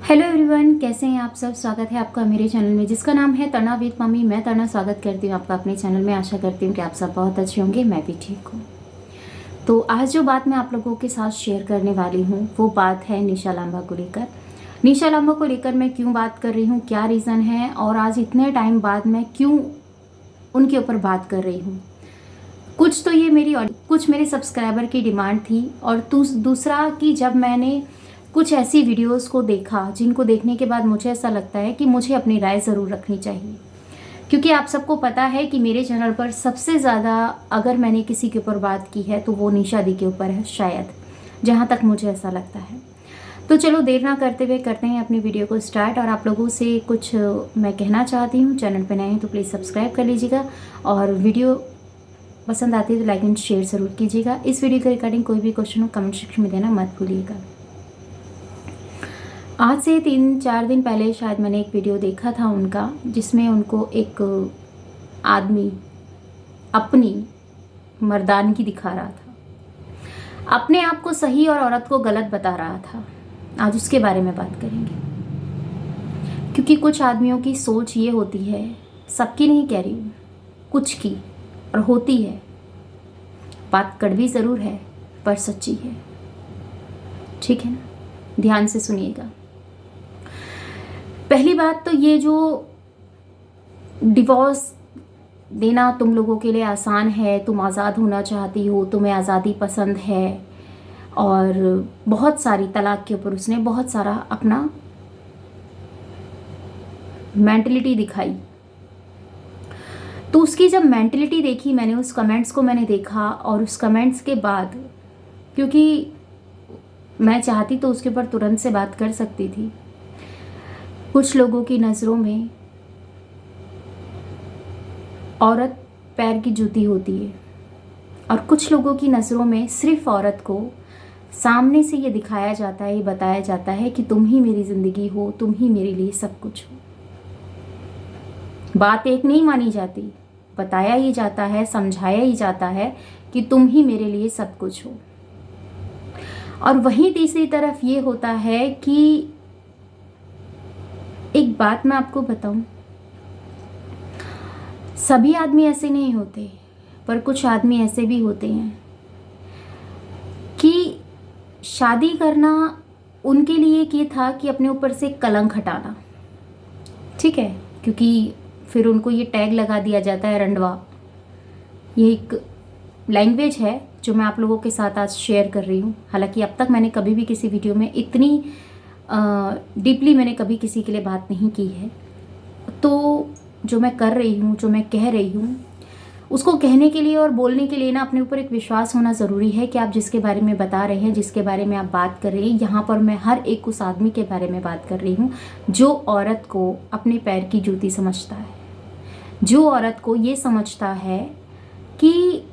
Hello everyone, कैसे हैं आप सब। स्वागत है आपका मेरे चैनल में जिसका नाम है तड़ना विद मम्मी। मैं तड़ना स्वागत करती हूँ आपका अपने चैनल में। आशा करती हूँ कि आप सब बहुत अच्छे होंगे, मैं भी ठीक हूँ। तो आज जो बात मैं आप लोगों के साथ शेयर करने वाली हूँ वो बात है निशा लांबा को लेकर। निशा लांबा को लेकर मैं क्यों बात कर रही हूँ, क्या रीज़न है और आज इतने टाइम बाद मैं क्यों उनके ऊपर बात कर रही हूँ। कुछ तो ये कुछ मेरे सब्सक्राइबर की डिमांड थी और दूसरा कि जब मैंने कुछ ऐसी वीडियोस को देखा जिनको देखने के बाद मुझे ऐसा लगता है कि मुझे अपनी राय ज़रूर रखनी चाहिए। क्योंकि आप सबको पता है कि मेरे चैनल पर सबसे ज़्यादा अगर मैंने किसी के ऊपर बात की है तो वो निशा दी के ऊपर है, शायद, जहाँ तक मुझे ऐसा लगता है। तो चलो देर ना करते हुए करते हैं अपनी वीडियो को स्टार्ट। और आप लोगों से कुछ मैं कहना चाहती हूँ। चैनल पर नए हैं तो प्लीज़ सब्सक्राइब कर लीजिएगा और वीडियो पसंद आती है तो लाइक एंड शेयर ज़रूर कीजिएगा। इस वीडियो के रिगार्डिंग कोई भी क्वेश्चन हो कमेंट सेक्शन में देना मत भूलिएगा। आज से 3-4 दिन पहले शायद मैंने एक वीडियो देखा था उनका, जिसमें उनको एक आदमी अपनी मर्दानगी दिखा रहा था, अपने आप को सही और औरत को गलत बता रहा था। आज उसके बारे में बात करेंगे। क्योंकि कुछ आदमियों की सोच ये होती है, सबकी नहीं कह रही हूँ, कुछ की, और होती है। बात कड़वी ज़रूर है पर सच्ची है, ठीक है ना। ध्यान से सुनिएगा। पहली बात तो ये जो डिवोर्स देना तुम लोगों के लिए आसान है, तुम आज़ाद होना चाहती हो, तुम्हें आज़ादी पसंद है, और बहुत सारी तलाक के ऊपर उसने बहुत सारा अपना मेंटलिटी दिखाई। तो उसकी जब मेंटलिटी देखी मैंने, उस कमेंट्स को मैंने देखा, और उस कमेंट्स के बाद, क्योंकि मैं चाहती तो उसके ऊपर तुरंत से बात कर सकती थी। कुछ लोगों की नज़रों में औरत पैर की जूती होती है और कुछ लोगों की नज़रों में सिर्फ औरत को सामने से ये दिखाया जाता है, ये बताया जाता है कि तुम ही मेरी ज़िंदगी हो, तुम ही मेरे लिए सब कुछ हो। बात एक नहीं मानी जाती, बताया ही जाता है, समझाया ही जाता है कि तुम ही मेरे लिए सब कुछ हो। और वहीं तीसरी तरफ ये होता है कि एक बात मैं आपको बताऊं, सभी आदमी ऐसे नहीं होते, पर कुछ आदमी ऐसे भी होते हैं कि शादी करना उनके लिए ये था कि अपने ऊपर से कलंक हटाना, ठीक है। क्योंकि फिर उनको ये टैग लगा दिया जाता है रंडवा। ये एक लैंग्वेज है जो मैं आप लोगों के साथ आज शेयर कर रही हूँ। हालांकि अब तक मैंने कभी भी किसी वीडियो में इतनी डीपली मैंने कभी किसी के लिए बात नहीं की है। तो जो मैं कर रही हूँ, जो मैं कह रही हूँ, उसको कहने के लिए और बोलने के लिए ना अपने ऊपर एक विश्वास होना ज़रूरी है कि आप जिसके बारे में बता रहे हैं, जिसके बारे में आप बात कर रहे हैं, यहाँ पर मैं हर एक उस आदमी के बारे में बात कर रही हूँ जो औरत को अपने पैर की जूती समझता है, जो औरत को ये समझता है कि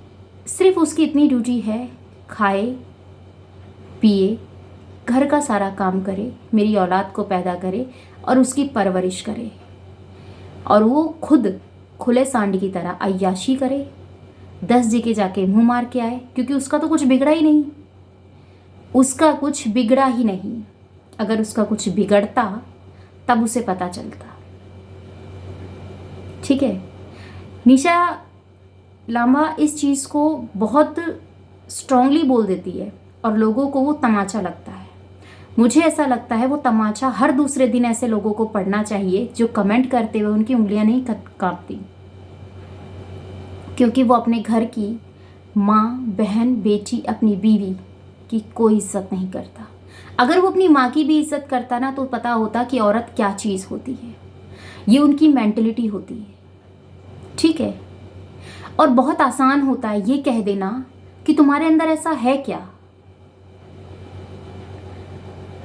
सिर्फ उसकी इतनी ड्यूटी है, खाए पिए, घर का सारा काम करे, मेरी औलाद को पैदा करे और उसकी परवरिश करे, और वो खुद खुले सांड की तरह अय्याशी करे, 10 जगह जाके मुंह मार के आए, क्योंकि उसका तो कुछ बिगड़ा ही नहीं, उसका कुछ बिगड़ा ही नहीं। अगर उसका कुछ बिगड़ता तब उसे पता चलता, ठीक है। निशा लांबा इस चीज़ को बहुत स्ट्रांगली बोल देती है और लोगों को वो तमाचा लगता है। मुझे ऐसा लगता है वो तमाचा हर दूसरे दिन ऐसे लोगों को पढ़ना चाहिए जो कमेंट करते हुए उनकी उंगलियां नहीं कांपती, क्योंकि वो अपने घर की माँ, बहन, बेटी, अपनी बीवी की कोई इज्जत नहीं करता। अगर वो अपनी माँ की भी इज्जत करता ना तो पता होता कि औरत क्या चीज़ होती है। ये उनकी मेंटलिटी होती है, ठीक है। और बहुत आसान होता है ये कह देना कि तुम्हारे अंदर ऐसा है क्या।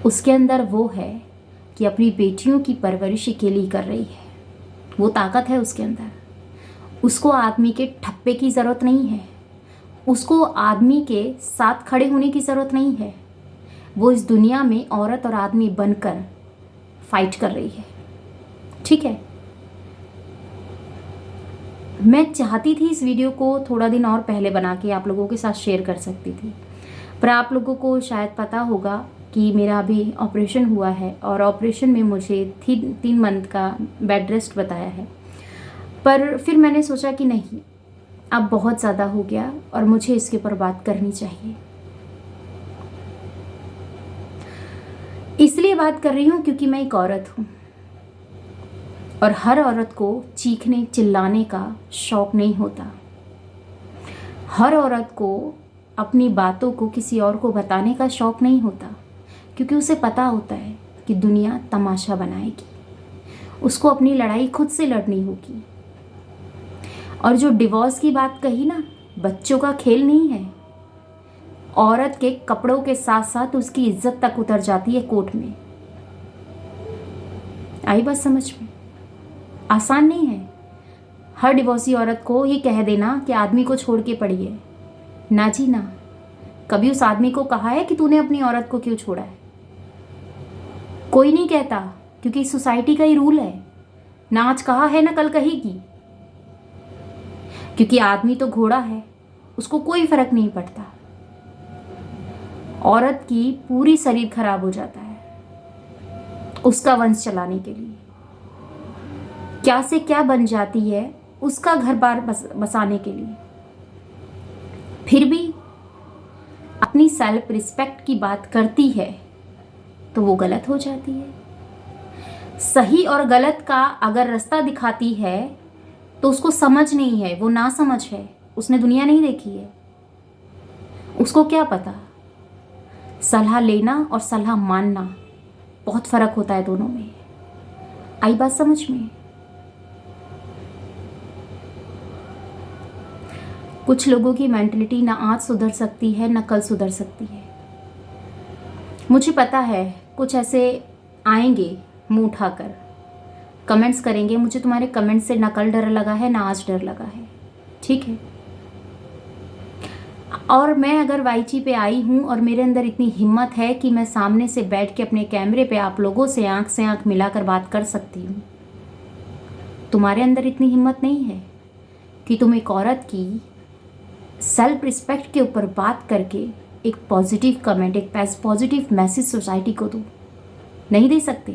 उसके अंदर वो है कि अपनी बेटियों की परवरिश अकेली कर रही है, वो ताकत है उसके अंदर। उसको आदमी के ठप्पे की ज़रूरत नहीं है, उसको आदमी के साथ खड़े होने की ज़रूरत नहीं है। वो इस दुनिया में औरत और आदमी बनकर फाइट कर रही है, ठीक है। मैं चाहती थी इस वीडियो को थोड़ा दिन और पहले बना के आप लोगों के साथ शेयर कर सकती थी, पर आप लोगों को शायद पता होगा कि मेरा अभी ऑपरेशन हुआ है और ऑपरेशन में मुझे 3 मंथ का बेड रेस्ट बताया है। पर फिर मैंने सोचा कि नहीं, अब बहुत ज़्यादा हो गया और मुझे इसके ऊपर बात करनी चाहिए। इसलिए बात कर रही हूँ क्योंकि मैं एक औरत हूँ और हर औरत को चीखने चिल्लाने का शौक नहीं होता। हर औरत को अपनी बातों को किसी और को बताने का शौक नहीं होता, क्योंकि उसे पता होता है कि दुनिया तमाशा बनाएगी, उसको अपनी लड़ाई खुद से लड़नी होगी। और जो डिवोर्स की बात कही ना, बच्चों का खेल नहीं है। औरत के कपड़ों के साथ साथ उसकी इज्जत तक उतर जाती है कोर्ट में। आई बात समझ में? आसान नहीं है हर डिवोर्सी औरत को ये कह देना कि आदमी को छोड़ के पड़ी है। ना जी ना, कभी उस आदमी को कहा है कि तूने अपनी औरत को क्यों छोड़ा है? कोई नहीं कहता, क्योंकि सोसाइटी का ही रूल है। ना आज कहा है ना कल कहेगी, क्योंकि आदमी तो घोड़ा है, उसको कोई फर्क नहीं पड़ता। औरत की पूरी शरीर खराब हो जाता है उसका वंश चलाने के लिए। क्या से क्या बन जाती है उसका घर बार बसाने के लिए। फिर भी अपनी सेल्फ रिस्पेक्ट की बात करती है तो वो गलत हो जाती है। सही और गलत का अगर रास्ता दिखाती है तो उसको समझ नहीं है, वो ना समझ है, उसने दुनिया नहीं देखी है, उसको क्या पता। सलाह लेना और सलाह मानना बहुत फर्क होता है दोनों में। आई बात समझ में? कुछ लोगों की मेंटलिटी ना आज सुधर सकती है ना कल सुधर सकती है। मुझे पता है कुछ ऐसे आएंगे मुंह उठाकर कमेंट्स करेंगे, मुझे तुम्हारे कमेंट से ना कल डर लगा है ना आज डर लगा है। ठीक है, और मैं अगर वाईटी पे आई हूँ और मेरे अंदर इतनी हिम्मत है कि मैं सामने से बैठ के अपने कैमरे पे आप लोगों से आंख मिलाकर बात कर सकती हूँ, तुम्हारे अंदर इतनी हिम्मत नहीं है कि तुम एक औरत की सेल्फ रिस्पेक्ट के ऊपर बात करके एक पॉजिटिव कमेंट, एक पॉजिटिव मैसेज सोसाइटी को दो। नहीं दे सकते,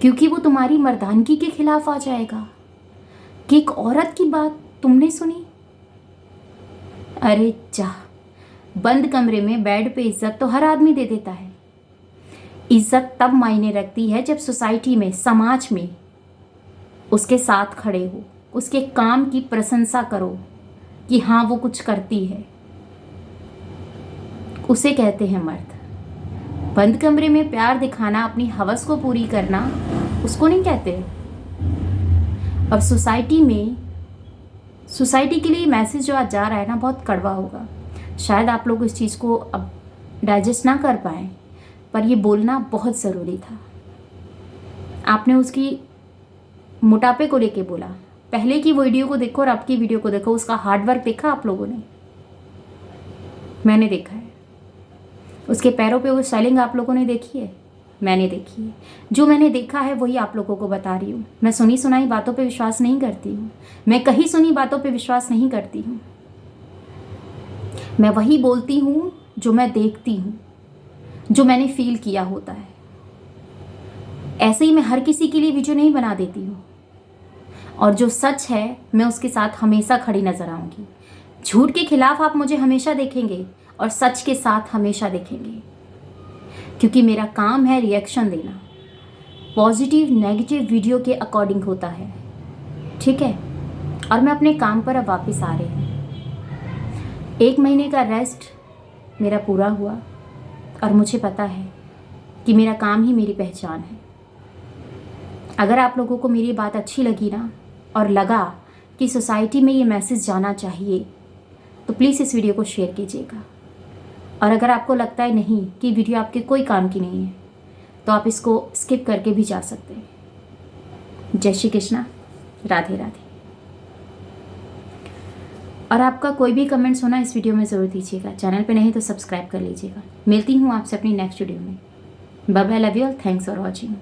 क्योंकि वो तुम्हारी मर्दानगी के खिलाफ आ जाएगा कि एक औरत की बात तुमने सुनी। अरे जा, बंद कमरे में बेड पे इज्जत तो हर आदमी दे देता है। इज्जत तब मायने रखती है जब सोसाइटी में, समाज में उसके साथ खड़े हो, उसके काम की प्रशंसा करो कि हाँ वो कुछ करती है। उसे कहते हैं मर्द। बंद कमरे में प्यार दिखाना, अपनी हवस को पूरी करना, उसको नहीं कहते। और सोसाइटी के लिए मैसेज जो आज जा रहा है ना, बहुत कड़वा होगा। शायद आप लोग इस चीज़ को अब डाइजेस्ट ना कर पाए, पर ये बोलना बहुत ज़रूरी था। आपने उसकी मोटापे को लेके बोला। पहले की वीडियो को देखो और अब की वीडियो को देखो, उसका हार्डवर्क देखा आप लोगों ने? मैंने देखा है। उसके पैरों पे वो स्टाइलिंग आप लोगों ने देखी है? मैंने देखी है। जो मैंने देखा है वही आप लोगों को बता रही हूँ। मैं सुनी सुनाई बातों पे विश्वास नहीं करती हूँ, मैं कही सुनी बातों पे विश्वास नहीं करती हूँ। मैं वही बोलती हूँ जो मैं देखती हूँ, जो मैंने फील किया होता है। ऐसे ही मैं हर किसी के लिए वीडियो नहीं बना देती हूँ, और जो सच है मैं उसके साथ हमेशा खड़ी नजर आऊँगी। झूठ के खिलाफ आप मुझे हमेशा देखेंगे और सच के साथ हमेशा देखेंगे, क्योंकि मेरा काम है रिएक्शन देना। पॉजिटिव नेगेटिव वीडियो के अकॉर्डिंग होता है, ठीक है। और मैं अपने काम पर अब वापस आ रही हूँ। 1 महीने का रेस्ट मेरा पूरा हुआ और मुझे पता है कि मेरा काम ही मेरी पहचान है। अगर आप लोगों को मेरी बात अच्छी लगी ना, और लगा कि सोसाइटी में ये मैसेज जाना चाहिए, तो प्लीज़ इस वीडियो को शेयर कीजिएगा। और अगर आपको लगता है नहीं कि वीडियो आपके कोई काम की नहीं है, तो आप इसको स्किप करके भी जा सकते हैं। जय श्री कृष्णा, राधे राधे। और आपका कोई भी कमेंट्स होना इस वीडियो में ज़रूर दीजिएगा। चैनल पे नहीं तो सब्सक्राइब कर लीजिएगा। मिलती हूँ आपसे अपनी नेक्स्ट वीडियो में। Bye bye, love you all, thanks for watching.